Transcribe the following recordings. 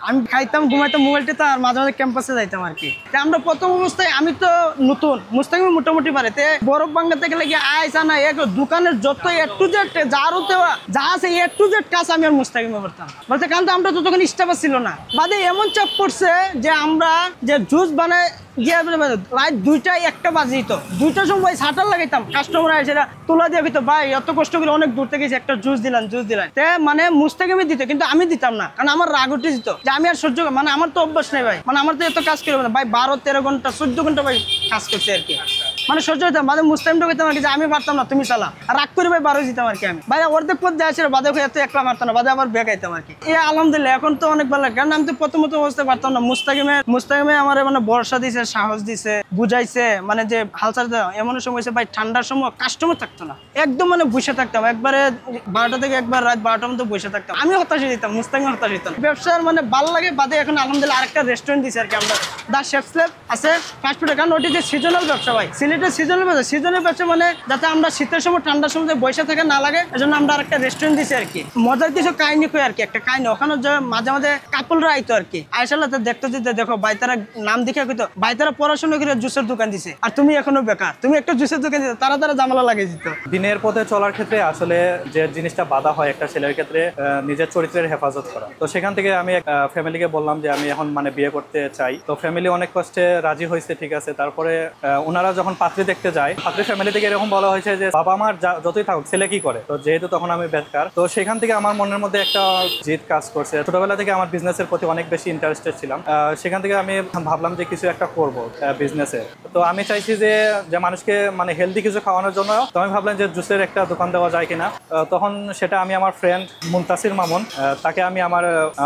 আমি খাইতাম, ঘুমাইতাম, মোবাইল টিপতাম আর মাঝে মাঝে ক্যাম্পাসে যাইতাম আর কি। আমরা প্রথম অবস্থায়, আমি তো নতুন মুস্তাকিম মোটামুটি পারে তে বরফ ভাঙাতে গেলে কি আইসা না এক দোকানের যত এ টু জেড যা আছে এ টু জেড কাজ আমি আর মুস্তাকিমে করতাম বলতে, কারণ তো আমরা তো তখন স্টাফ ছিল না। বাদে এমন চাপ পড়ছে যে আমরা যে জুস বানায় রাত 2টা 1টা বাজিত, 2টার সময় শাটার লাগাইতাম, কাস্টমার এসে তোলা দিয়ে হইতো ভাই এত কষ্ট করে অনেক দূর থেকে একটা জুস দিলাম তে মানে মুস্তাকিমে দিত, কিন্তু আমি দিতাম না, কারণ আমার রাগ উঠে দিত যে আমি আর সহ্য, মানে আমার তো অভ্যাস নেই ভাই, মানে আমার তো এত কাজ করে ভাই 12-13 ঘন্টা 14 ঘন্টা ভাই কাজ করছে আর কি, মানে সহ্য হইতাম। বাদে মুস্তাকিমটা কইতাম আর কি যে আমি পারতাম না, তুমি চালা, আর রাগ করে ভাই 12 দিতাম আর কি। আমি ভাই অর্ধেক পথ যায় ছিল, বাদে এত একলা মারতাম না, বাদে আবার বেগাইতাম আর কি। আলহামদুলিল্লাহ এখন তো অনেক ভালো লাগে, কারণ আমি তো প্রথমত অবস্থা পারতাম না। মুস্তাকিমে আমার মানে ভরসা দিছে, সাহস দিছে, বুঝাইছে, মানে যে হাল ছাড়তে এমন সময় হয়েছে ভাই ঠান্ডার সময় কাস্টমার থাকতো না, একদম মানে বসে থাকতাম, একবারে 12টা থেকে একবার রাত 12টার মধ্যে বসে থাকতাম। আমি হতাশ হয়ে দিতাম, মুস্তাকিম হতাশ হইতাম। ব্যবসার মানে ভালো লাগে। বাদে এখন আলহামদুলিল্লাহ আরেকটা রেস্টুরেন্ট দিছে আর কি আমরা, দা শেফ স্ল্যাব আছে ফাস্টফুডের, কারণ ওটি যে সিজনাল ব্যবসা ভাই, সিলেটের সিজনাল ব্যবসা মানে যাতে আমরা শীতের সময় ঠান্ডার সময় বসে থাকা না লাগে, এজন্য আমরা আরেকটা রেস্টুরেন্ট দিছি আর কি। মজার কিছু কাহিনী কই আর কি, একটা কাহিনী ওখানে মাঝে মাঝে কাপলরা আইতো আর কি, আয়সাল্লাহ দেখতে দিতে, দেখো ভাই তারা নাম দেখে কইতো ভাই তারা পড়াশোনা করে জুসের দোকান দিছে আর তুমি এখনো বেকার, তুমি একটা জুসের দোকান দিতে, তারা জামালা লাগিয়ে দিত। দিনের পথে চলার ক্ষেত্রে আসলে যে জিনিসটা বাধা হয় একটা ছেলের ক্ষেত্রে নিজের চরিত্রের হেফাজত করা। তো সেখান থেকে আমি ফ্যামিলিকে বললাম যে আমি এখন মানে বিয়ে করতে চাই। তো ফ্যামিলি অনেক কষ্টে রাজি হয়েছে, ঠিক আছে। তারপরে ওনারা যখন পাত্রী দেখতে যায়, পাত্রী ফ্যামিলি থেকে এরকম বলা হয়েছে যে বাবা আমার যতই থাকুক ছেলে কি করে। তো যেহেতু তখন আমি বেকার, তো সেখান থেকে আমার মনের মধ্যে একটা জিদ কাজ করছে। ছোটবেলা থেকে আমার বিজনেসের প্রতি অনেক বেশি ইন্টারেস্টেড ছিলাম। সেখান থেকে আমি ভাবলাম যে কিছু একটা করব বিজনেসে। তো আমি চাইছি যে মানুষকে মানে হেলদি কিছু খাওয়ানোর জন্য। তো আমি ভাবলাম যে জুসের একটা দোকান দেওয়া যায় কিনা। তখন সেটা আমি আমার ফ্রেন্ড মুনতাসির মামুন, তাকে আমি আমার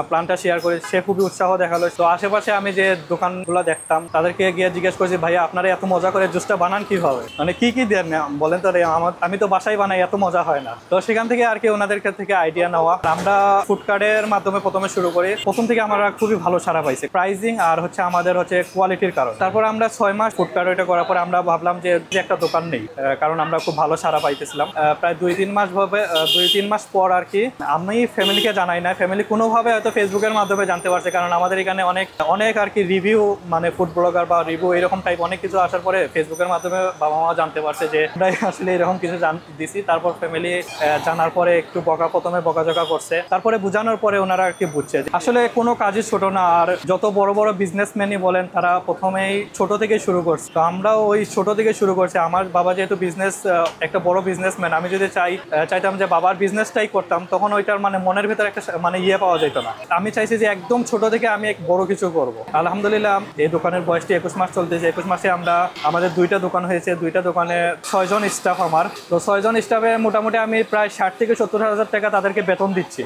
প্ল্যানটা শেয়ার করি। সে খুবই উৎসাহ দেখালো। তো আশেপাশে আমি যে দোকানগুলো দেখতাম তাদেরকে গিয়ে জিজ্ঞেস করছি, ভাইয়া আপনারা এত মজা করে জুসটা বানান কিভাবে, মানে কি দেন বলেন তো, আমি তো বাসায় বানাই, এত মজা হয় না। তো সেখান থেকে আর কি ওনাদের থেকে আইডিয়া নেওয়া। আমরা ফুডকার্টের মাধ্যমে প্রথমে শুরু করি। প্রথম থেকে আমরা খুবই ভালো সাড়া পাইছি, প্রাইজিং আর হচ্ছে আমাদের হচ্ছে কোয়ালিটির কারণ। তারপর আমরা 6 মাস ফুডকার্ট এটা করার পর আমরা ভাবলাম যে একটা দোকান নেই, কারণ আমরা খুব ভালো সাড়া পাইতেছিলাম। প্রায় 2-3 মাস পর আর কি আমি ফ্যামিলিকে জানাই না, ফ্যামিলি কোনোভাবে হয়তো ফেসবুকের মাধ্যমে জানতে পারছে, কারণ আমাদের এখানে অনেক আর কি রিভিউ, মানে ফুড ব্লগার বা রিভিউ এরকম টাইপ অনেক কিছু আসার পরে ফেসবুকের মাধ্যমে বাবা মা জানতে পারছে যে আমরা আসলে এরকম কিছু দিছি। তারপর ফ্যামিলি জানার পরে একটু প্রথমে বকাঝকা করছে, তারপরে বোঝানোর পরে ওনারা আর কি বুঝছে আসলে কোনো কাজই ছোট না। আর যত বড় বড় বিজনেসম্যানই বলেন, তারা প্রথমেই ছোট থেকে শুরু করছে। তো আমরাও ওই ছোট থেকে শুরু করছি। আমার বাবা যেহেতু একটা বড় বিজনেসম্যান, আমি যদি চাইতাম যে বাবার বিজনেসটাই করতাম, তখন ওইটার মানে মনের ভেতরে একটা মানে পাওয়া যেত না। আমি চাইছি যে একদম ছোট থেকে আমি এক বড় কিছু করব। আলহামদুলিল্লাহ এই দোকানের বয়সটি 21 মাস চলতেছে। 21 মাসে আমাদের 2টা দোকান হয়েছে, 2টা দোকানে 6 জন স্টাফ আমার। তো 6 জন স্টাফে মোটামুটি আমি প্রায় 60 থেকে 70 হাজার টাকা তাদেরকে বেতন দিচ্ছি।